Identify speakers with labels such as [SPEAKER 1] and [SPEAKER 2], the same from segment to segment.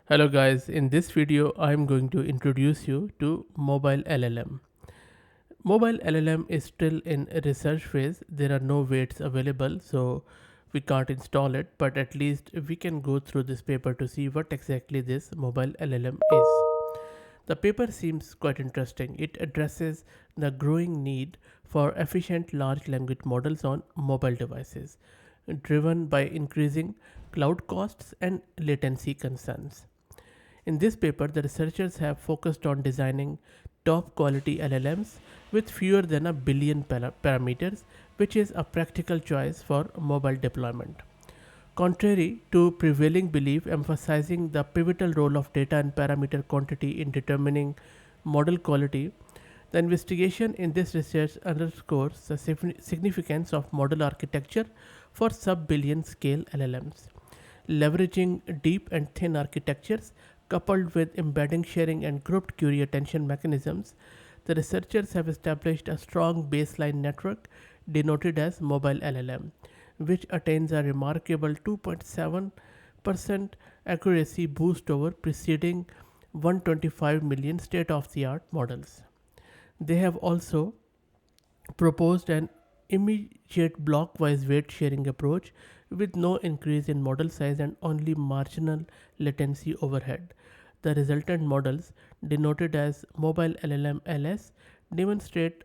[SPEAKER 1] Hello guys, in this video I am going to introduce you to MobileLLM. MobileLLM is still in research phase. There are no weights available, so we can't install it, but at least we can go through this paper to see what exactly this MobileLLM is. The paper seems quite interesting. It addresses the growing need for efficient large language models on mobile devices, driven by increasing cloud costs and latency concerns. In this paper, the researchers have focused on designing top quality LLMs with fewer than a billion parameters, which is a practical choice for mobile deployment. Contrary to prevailing belief emphasizing the pivotal role of data and parameter quantity in determining model quality, the investigation in this research underscores the significance of model architecture for sub billion scale LLMs. Leveraging deep and thin architectures coupled with embedding sharing and grouped query attention mechanisms, the researchers have established a strong baseline network denoted as mobile LLM, which attains a remarkable 2.7% accuracy boost over preceding 125 million state of the art models. They have also proposed an immediate blockwise weight sharing approach with no increase in model size and only marginal latency overhead. The resultant models, denoted as Mobile LLM LS, demonstrate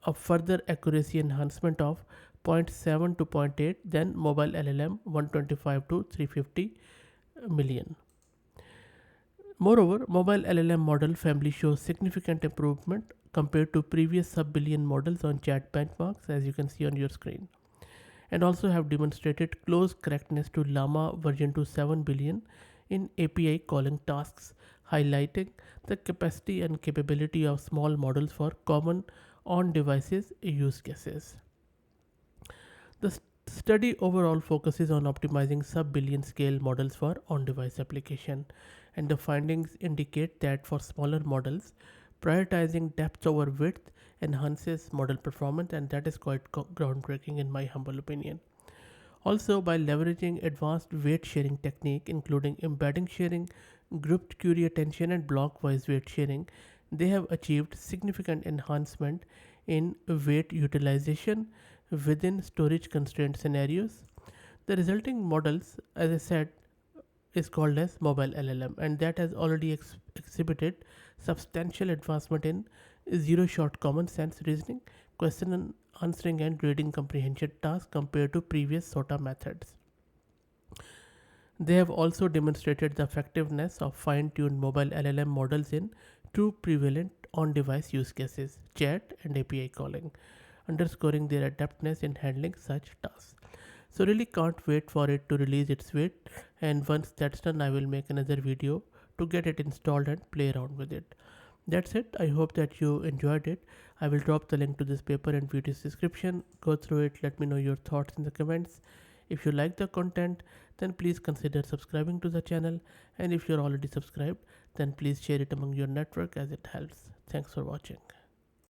[SPEAKER 1] a further accuracy enhancement of zero point 0.7 to zero point 0.8 than Mobile LLM 125 to 350 million. Moreover, mobile LLM model family shows significant improvement compared to previous sub-billion models on chat benchmarks, as you can see on your screen, and also have demonstrated close correctness to Llama version 2 7 billion in API calling tasks, highlighting the capacity and capability of small models for common on-devices use cases. The study overall focuses on optimizing sub-billion scale models for on-device application, and the findings indicate that for smaller models, prioritizing depth over width enhances model performance, and that is quite groundbreaking in my humble opinion. Also, by leveraging advanced weight sharing technique including embedding sharing, grouped query attention and block-wise weight sharing, they have achieved significant enhancement in weight utilization within storage constraint scenarios. The resulting models, as I said, is called as mobile LLM, and that has already exhibited substantial advancement in zero shot common sense reasoning, question and answering, and reading comprehension tasks compared to previous SOTA methods. They have also demonstrated the effectiveness of fine tuned mobile LLM models in two prevalent on device use cases, chat and API calling, underscoring their adeptness in handling such tasks. So really can't wait for it to release its weight, and once that's done I will make another video to get it installed and play around with it. That's it. I hope that you enjoyed it. I will drop the link to this paper in video's description. Go through it, let me know your thoughts in the comments. If you like the content, then please consider subscribing to the channel, and if you're already subscribed, then please share it among your network as it helps. Thanks for watching.